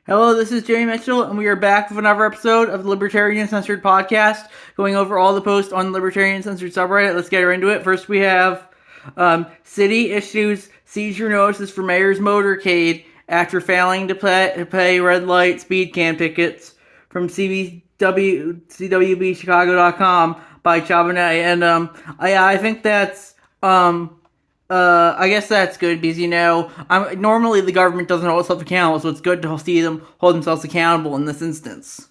Hello, this is Jamie Mitchell, and we are back with another episode of the Libertarian Uncensored podcast, going over all the posts on the Libertarian Uncensored subreddit. Let's get right into it. First, we have city issues seizure notices for mayor's motorcade after failing to pay red light speed cam tickets from CWBChicago.com by Chabonet. And I think that's I guess that's good because normally the government doesn't hold itself accountable, so it's good to see them hold themselves accountable in this instance.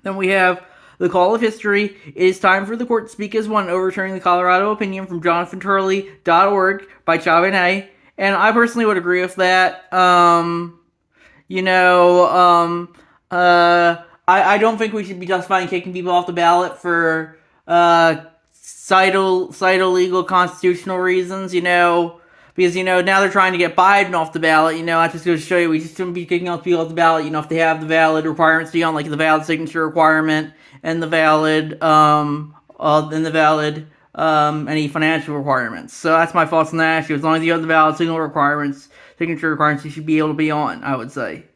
Then we have the call of history. It is time for the court to speak as one, overturning the Colorado opinion from JonathanTurley.org by Chabonet, and I personally would agree with that. I don't think we should be justifying kicking people off the ballot for legal constitutional reasons, because, now they're trying to get Biden off the ballot, that just goes to show you we just shouldn't be kicking off people off the ballot, if they have the valid requirements beyond, like, the valid signature requirement and the valid, any financial requirements. So that's my thoughts on that issue. As long as you have the valid signature requirements, you should be able to be on, I would say.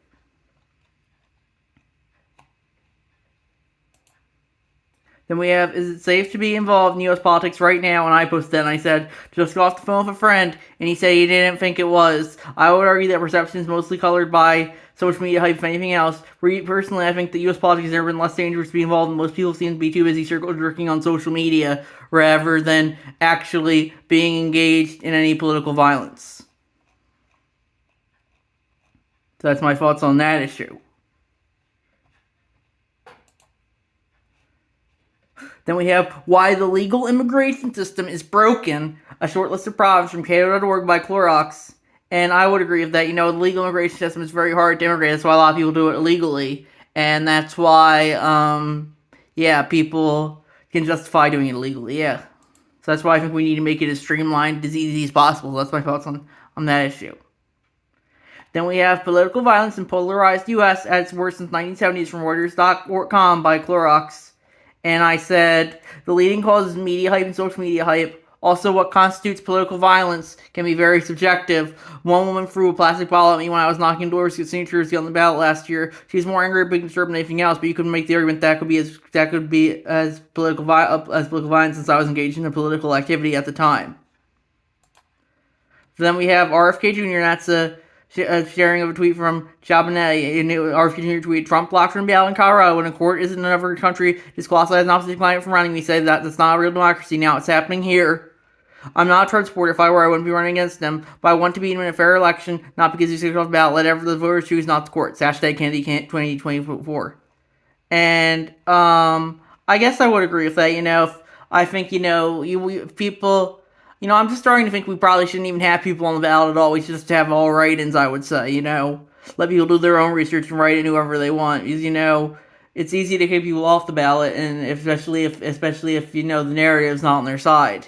Then we have, is it safe to be involved in U.S. politics right now? And I posted that and I said, just got off the phone with a friend, and he said he didn't think it was. I would argue that perception is mostly colored by social media hype, if anything else. Personally, I think that U.S. politics has never been less dangerous to be involved in. Most people seem to be too busy circle jerking on social media rather than actually being engaged in any political violence. So that's my thoughts on that issue. Then we have Why the Legal Immigration System is Broken, a short list of problems from Cato.org by Clorox. And I would agree with that. The legal immigration system is very hard to immigrate. That's why a lot of people do it illegally. And that's why, people can justify doing it illegally, yeah. So that's why I think we need to make it as streamlined, as easy as possible. That's my thoughts on that issue. Then we have Political Violence in Polarized U.S. at its worst since 1970s from Reuters.com by Clorox. And I said, the leading cause is media hype and social media hype. Also, what constitutes political violence can be very subjective. One woman threw a plastic ball at me when I was knocking doors to get signatures to get on the ballot last year. She's more angry at being disturbed than anything else, but you could make the argument that could be as political violence since I was engaged in a political activity at the time. So then we have RFK Jr., and that's a sharing of a tweet from Chabonet. RFK Jr. tweet, Trump blocked from ballot in Colorado when a court is in another country disqualifies an opposite client from running. We say that's not a real democracy. Now it's happening here. I'm not a Trump supporter. If I were, I wouldn't be running against him. But I want to be in a fair election, not because he's off the ballot. Let the voters choose, not the courts. Hashtag Kennedy 2024. And I guess I would agree with that. I think people. I'm just starting to think we probably shouldn't even have people on the ballot at all. We should just have all write-ins, I would say, Let people do their own research and write in whoever they want. Because, it's easy to kick people off the ballot, and especially if the narrative's not on their side.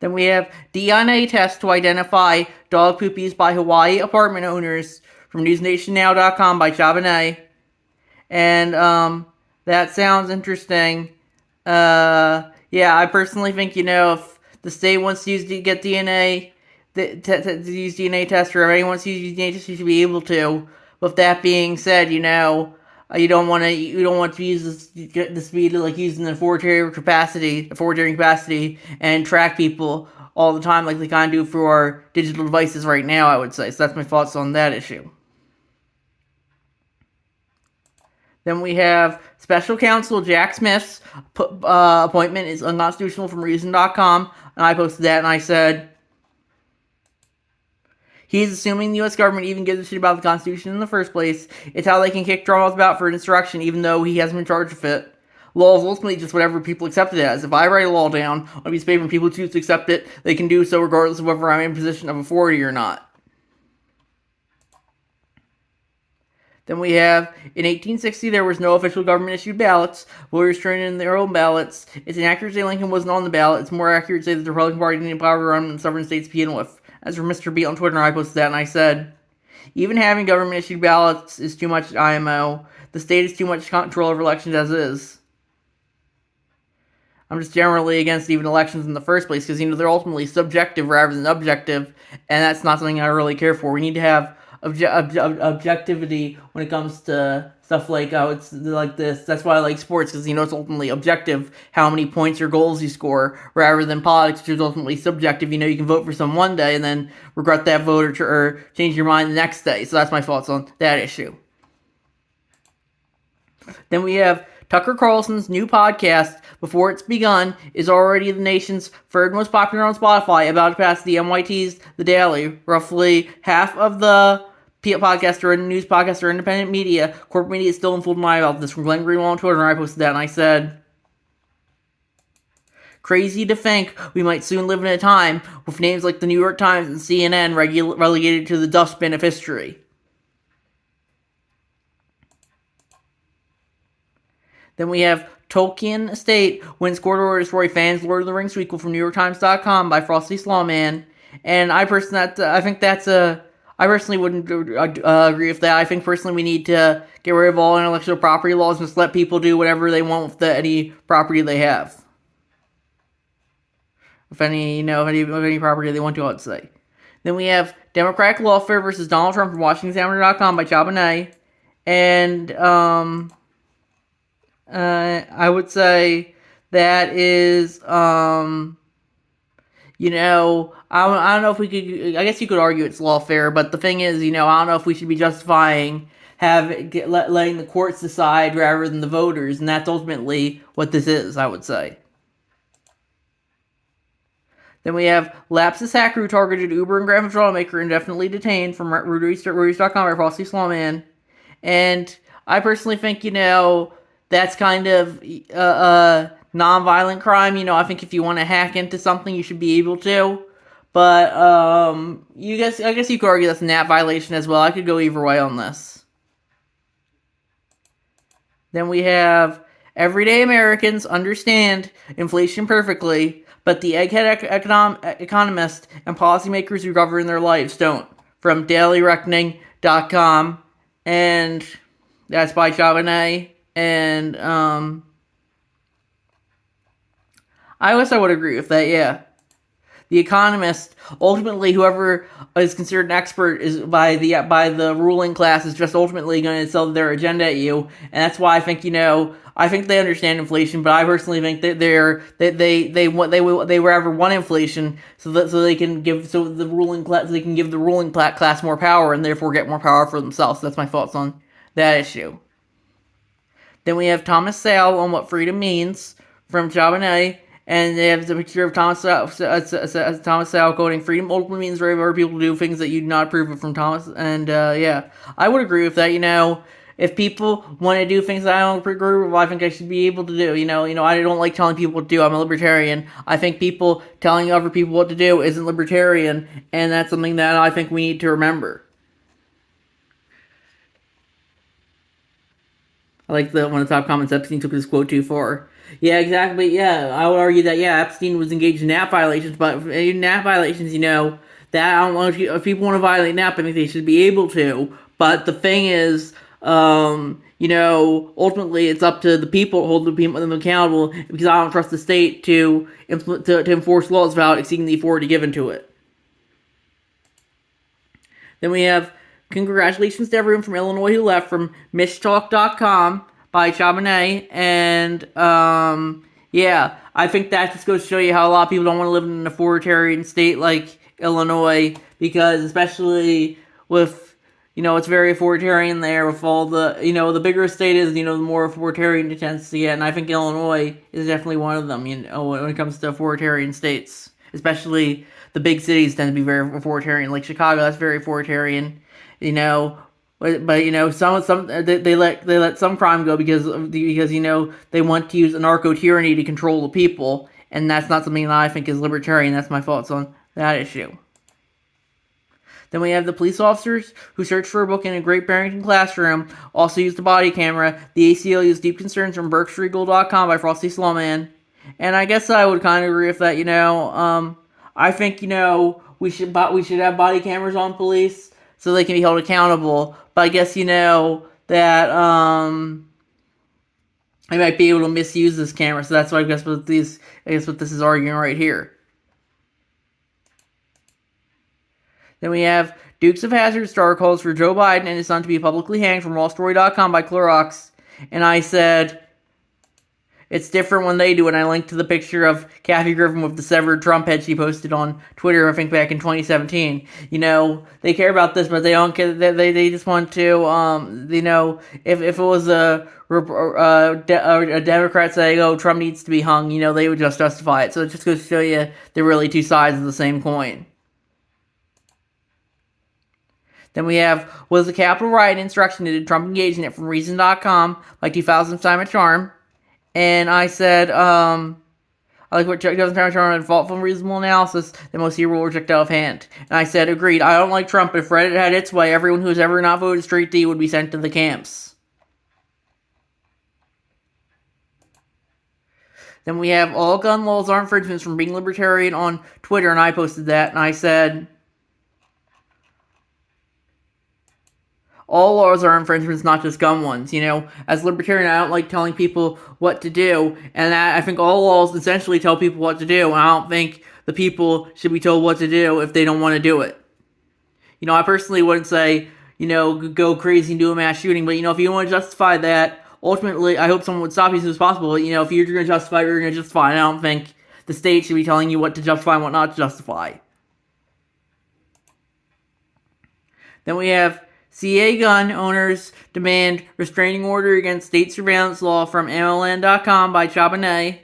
Then we have DNA test to identify dog poop used by Hawaii apartment owners from NewsNationNow.com by Chabonet. And that sounds interesting. I personally think, if the state wants to get DNA, to use DNA test, or if anyone wants to use DNA test, you should be able to. With that being said, you don't want to use the speed of, like, using the authoritarian capacity and track people all the time like they kind of do through our digital devices right now, I would say. So that's my thoughts on that issue. Then we have Special Counsel Jack Smith's appointment is unconstitutional from Reason.com, and I posted that and I said, he's assuming the U.S. government even gives a shit about the Constitution in the first place. It's how they can kick Trump off the ballot for insurrection, even though he hasn't been charged with it. Law is ultimately just whatever people accept it as. If I write a law down on a piece of paper and people choose to accept it, they can do so regardless of whether I'm in a position of authority or not. Then we have, in 1860, there was no official government-issued ballots. Voters turned in their own ballots. It's inaccurate to say Lincoln wasn't on the ballot. It's more accurate to say that the Republican Party didn't have power to run in southern states to begin with. As for Mr. B on Twitter, I posted that and I said, even having government-issued ballots is too much IMO. The state has too much control over elections as is. I'm just generally against even elections in the first place because they're ultimately subjective rather than objective, and that's not something I really care for. We need to have objectivity when it comes to stuff like it's like this. That's why I like sports because it's ultimately objective how many points or goals you score, rather than politics, which is ultimately subjective. You can vote for some one day and then regret that vote or change your mind the next day. So that's my thoughts on that issue. Then we have Tucker Carlson's new podcast, Before It's Begun, is already the nation's third most popular on Spotify, about to pass the NYT's The Daily. Roughly half of the podcasts are in news podcasts or independent media. Corporate media is still in full denial about this. From Glenn Greenwald on Twitter, and I posted that, and I said, crazy to think we might soon live in a time with names like the New York Times and CNN relegated to the dustbin of history. Then we have Tolkien Estate wins court order to destroy fans' Lord of the Rings sequel from NewYorkTimes.com by Frosty Slawman. And I personally wouldn't agree with that. I think personally we need to get rid of all intellectual property laws and just let people do whatever they want with any property they have. If any property they want to, I'd say. Then we have Democratic Lawfare versus Donald Trump from WashingtonExaminer.com by Charbonnet. And I would say that is, I don't know if we could, I guess you could argue it's lawfare, but the thing is, I don't know if we should be justifying letting the courts decide rather than the voters, and that's ultimately what this is, I would say. Then we have Lapsus hacker who targeted Uber and Grand Theft Auto maker indefinitely detained from Reuters.com by Frosty Slawman. And I personally think, that's kind of non-violent crime. I think if you want to hack into something, you should be able to. But I guess you could argue that's a NAT violation as well. I could go either way on this. Then we have everyday Americans understand inflation perfectly, but the egghead economists and policymakers who govern their lives don't. From dailyreckoning.com, and that's by Charbonnet. And I guess I would agree with that, yeah. The economist, ultimately, whoever is considered an expert is by the ruling class is just ultimately going to sell their agenda at you, and that's why I think I think they understand inflation, but I personally think that they rather want inflation so they can give the ruling class more power and therefore get more power for themselves. So that's my thoughts on that issue. Then we have Thomas Sowell on what freedom means from Charbonnet, and they have the picture of Thomas Sowell quoting, "Freedom ultimately means for other people to do things that you do not approve of," from Thomas. And yeah, I would agree with that. If people want to do things that I don't agree with, I think I should be able to do. I don't like telling people what to do. I'm a libertarian. I think people telling other people what to do isn't libertarian, and that's something that I think we need to remember. I like one of the top comments, Epstein took this quote too far. Yeah, exactly. Yeah, I would argue that, Epstein was engaged in NAP violations, but in NAP violations, that I don't know if people want to violate NAP, I think they should be able to. But the thing is, ultimately it's up to the people to hold them accountable, because I don't trust the state to enforce laws without exceeding the authority given to it. Then we have congratulations to everyone from Illinois who left, from mishtalk.com by Charbonnet. And I think that just goes to show you how a lot of people don't want to live in an authoritarian state like Illinois, because especially with it's very authoritarian there with all the the bigger a state is, the more authoritarian it tends to get, and I think Illinois is definitely one of them, when it comes to authoritarian states. Especially the big cities tend to be very authoritarian, like Chicago, that's very authoritarian. But some they let some crime go because they want to use anarcho tyranny to control the people, and that's not something that I think is libertarian. That's my thoughts on that issue. Then we have the police officers who searched for a book in a Great Barrington classroom also used a body camera. The ACL used deep concerns from BerkshreEagle.com by Frosty Slawman. And I guess I would kind of agree with that. I think we should have body cameras on police so they can be held accountable. But I guess that I might be able to misuse this camera, so that's why I guess what this is arguing right here. Then we have Dukes of Hazzard star calls for Joe Biden and his son to be publicly hanged from wallstory.com by Clorox. And I said, it's different when they do it. And I linked to the picture of Kathy Griffin with the severed Trump head she posted on Twitter, I think back in 2017. They care about this, but they don't care. They just want to, if it was a Democrat saying, oh, Trump needs to be hung, they would just justify it. So it just goes to show you they're really two sides of the same coin. Then we have, was the Capitol riot insurrection? Did Trump engage in it from Reason.com, like 2000's Time of Charm? And I said, I like what 2000's Time of Charm had thoughtful and reasonable analysis that most here will reject out of hand. And I said, agreed, I don't like Trump. If Reddit had its way, everyone who has ever not voted straight D would be sent to the camps. Then we have, all gun laws are infringements from Being Libertarian on Twitter, and I posted that, and I said, all laws are infringements, not just gun ones. As libertarian, I don't like telling people what to do, and I think all laws essentially tell people what to do, and I don't think the people should be told what to do if they don't want to do it. I personally wouldn't say, go crazy and do a mass shooting, but, if you want to justify that, ultimately, I hope someone would stop you as soon as possible, but, if you're going to justify, you're going to justify, and I don't think the state should be telling you what to justify and what not to justify. Then we have, CA gun owners demand restraining order against state surveillance law from MLN.com by Chabanay.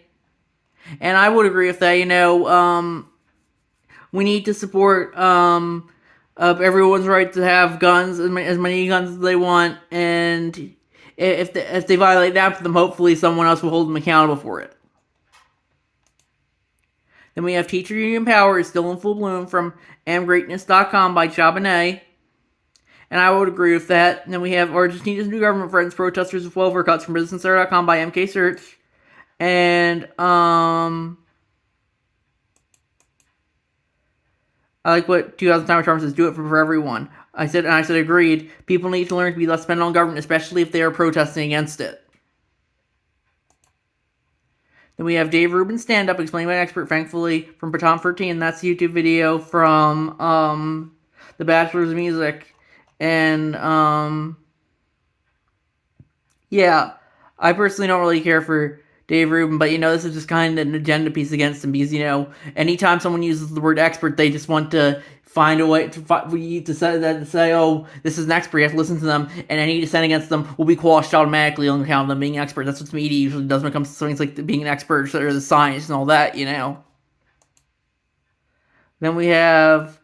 And I would agree with that. We need to support everyone's right to have guns, as many guns as they want. And if they violate that for them, hopefully someone else will hold them accountable for it. Then we have Teacher Union Power is still in full bloom from amgreatness.com by Chabanay. And I would agree with that. And then we have Argentina's new government threatens protesters with welfare cuts from BusinessCenter.com by MK Search. And I like what 2000 Time of Charm says, do it for everyone. I said agreed. People need to learn to be less dependent on government, especially if they are protesting against it. Then we have Dave Rubin stand up explained by an expert, thankfully, from Baton 13. That's a YouTube video from The Bachelor's of Music. And, yeah, I personally don't really care for Dave Rubin, but, this is just kind of an agenda piece against him because, anytime someone uses the word expert, they just want to find a way to say, oh, this is an expert, you have to listen to them, and any dissent against them will be quashed automatically on account of them being an expert. That's what the media usually does when it comes to things like being an expert or the science and all that, Then we have,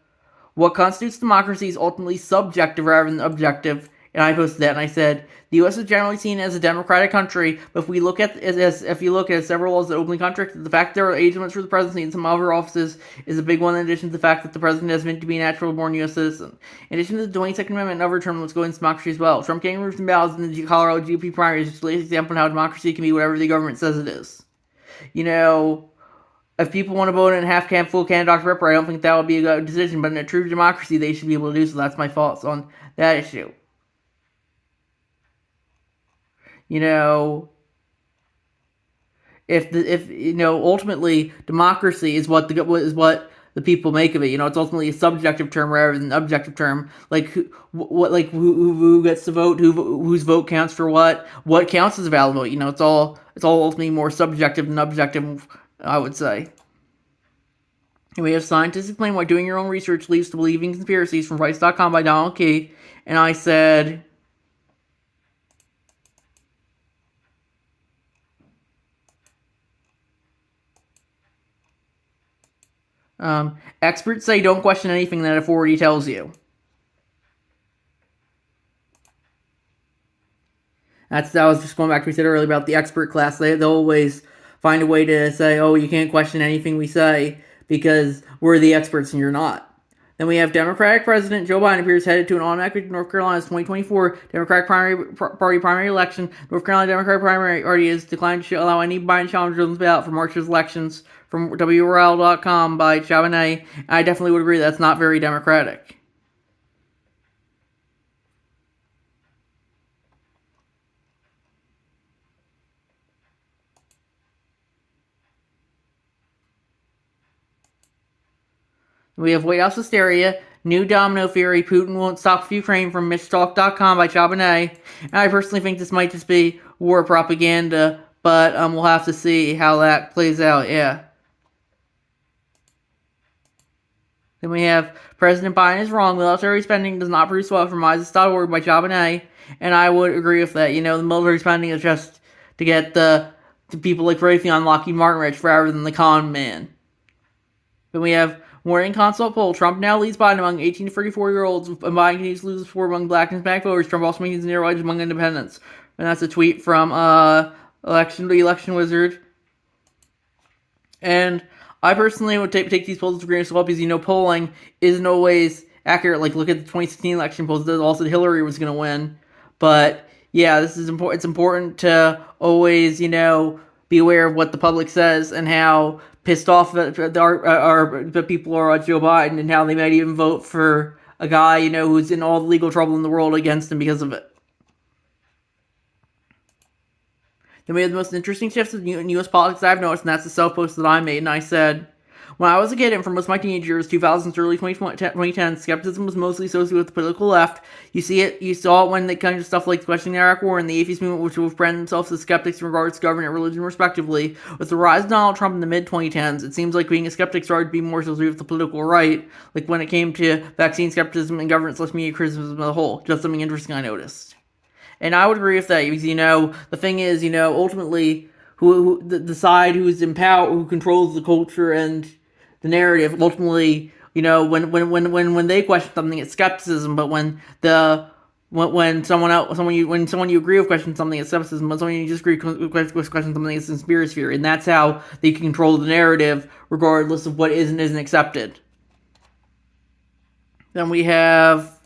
what constitutes democracy is ultimately subjective rather than objective, and I posted that, and I said, the U.S. is generally seen as a democratic country, but if you look at several laws that openly contradict the fact there are age limits for the presidency and some other offices is a big one, in addition to the fact that the president has meant to be a natural-born U.S. citizen. In addition to the 22nd Amendment and other term limits go into democracy as well. Trump getting roofs and ballots in the Colorado GOP primary is just the latest example of how democracy can be whatever the government says it is. If people want to vote in half can, full can, Dr. Pepper, I don't think that would be a good decision. But in a true democracy, they should be able to do so. That's my thoughts on that issue. Ultimately, democracy is what the people make of it. It's ultimately a subjective term rather than an objective term. Like who gets to vote, whose vote counts for what counts as a valid vote. It's all ultimately more subjective than objective, I would say. And we have scientists explain why doing your own research leads to believing conspiracies from Vice.com by Donald Key. And I said, experts say don't question anything that authority tells you. That was just going back to what we said earlier about the expert class. They'll always find a way to say, oh, you can't question anything we say because we're the experts and you're not. Then we have Democratic President Joe Biden appears headed to an automatic North Carolina's 2024 Democratic Party primary election. North Carolina Democratic primary party has declined to allow any Biden challengers on the ballot for March's elections from WRL.com by Chabanay. I definitely would agree that's not very democratic. We have White House hysteria, new domino theory, Putin won't stop Ukraine from mishtalk.com by Chabonet. And I personally think this might just be war propaganda, but we'll have to see how that plays out, yeah. Then we have President Biden is wrong. Military spending does not produce wealth from Mises.org by Chabonet. And I would agree with that. The military spending is just to get the people like Raytheon, Lockheed Martin rich rather than the con man. Then we have Morning Consult poll. Trump now leads Biden among 18 to 34-year-olds, and Biden continues to lose support among black and Hispanic voters. Trump also maintains near edge among independents. And that's a tweet from the election wizard. And I personally would take these polls with a grain of salt because, polling isn't always accurate. Like, look at the 2016 election polls that also Hillary was going to win. But, yeah, this is important. It's important to always, be aware of what the public says and how pissed off the people are at Joe Biden and how they might even vote for a guy, who's in all the legal trouble in the world against him because of it. Then we have the most interesting shifts in U.S. politics I've noticed, and that's the self-post that I made. And I said, when I was a kid and for most of my teenage years, 2000s, early 2010, skepticism was mostly associated with the political left. You saw it when the kind of stuff like questioning the Iraq War and the atheist movement, which will brand themselves as skeptics in regards to government and religion, respectively. With the rise of Donald Trump in the mid-2010s, it seems like being a skeptic started to be more associated with the political right, like when it came to vaccine skepticism and government/media criticism as a whole. Just something interesting I noticed. And I would agree with that, because, the thing is, ultimately, the side who's in power, who controls the culture and the narrative, ultimately, when they question something, it's skepticism, but when someone you agree with questions something, it's skepticism, but someone you disagree with questions something, it's conspiracy theory, and that's how they can control the narrative, regardless of what is and isn't accepted. Then we have,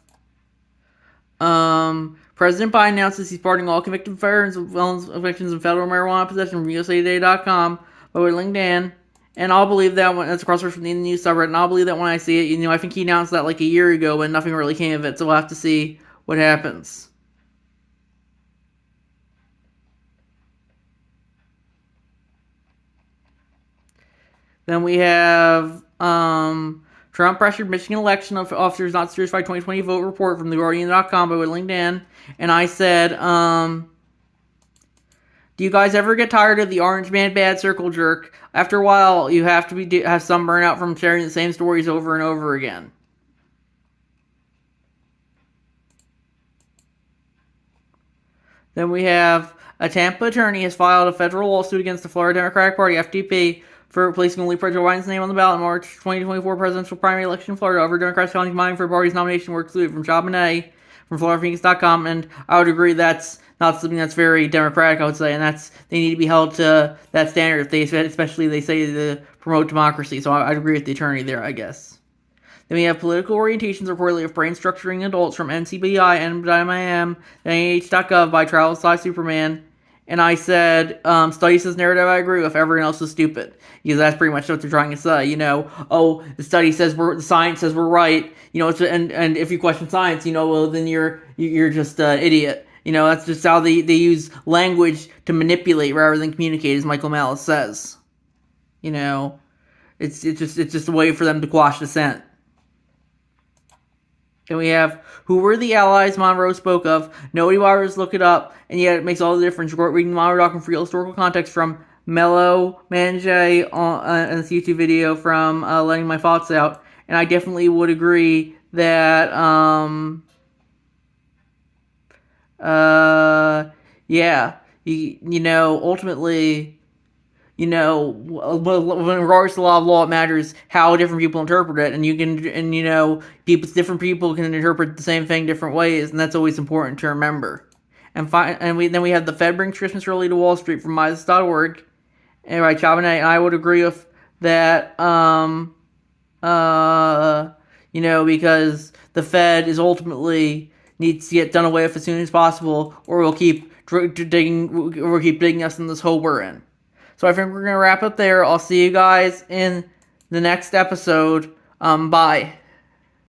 President Biden announces he's pardoning all convicted felons convictions of federal marijuana possession from USAtoday.com by LinkedIn. And I'll believe that when that's a crossword from the news subreddit, and I'll believe that when I see it. I think he announced that like a year ago, but nothing really came of it, so we'll have to see what happens. Then we have Trump pressured Michigan election officers not to certify 2020 vote report from TheGuardian.com by whittling Dan. And I said, do you guys ever get tired of the orange man bad circle jerk? After a while, you have to have some burnout from sharing the same stories over and over again. Then we have a Tampa attorney has filed a federal lawsuit against the Florida Democratic Party, FDP, for placing only President Biden's name on the ballot in March 2024 presidential primary election in Florida. However, Democrats challenging Biden for the party's nomination were excluded from Chabonet from FloridaPhoenix.com, and I would agree that's not something that's very democratic, I would say, and they need to be held to that standard, especially they say to promote democracy, so I'd agree with the attorney there, I guess. Then we have political orientations reportedly of brain structuring adults from NCBI, NIM, NIH.gov by Travel Size Superman. And I said, study says narrative I agree with, everyone else is stupid. Because that's pretty much what they're trying to say, the study says the science says we're right, and if you question science, well, then you're just an idiot. That's just how they use language to manipulate rather than communicate, as Michael Malice says. It's just a way for them to quash dissent. Then we have, who were the allies Monroe spoke of? Nobody bothers to look it up, and yet it makes all the difference. Reading the Monroe document for real historical context from Mello Manje on this YouTube video from Letting My Thoughts Out. And I definitely would agree that, ultimately, when regards to law, it matters how different people interpret it, and different people can interpret the same thing different ways, and that's always important to remember. And then we have the Fed brings Christmas early to Wall Street from Mises.org, and by Chabonet, and I would agree with that, because the Fed is ultimately needs to get done away with as soon as possible, or we'll keep digging us in this hole we're in. So I think we're going to wrap up there. I'll see you guys in the next episode. Bye.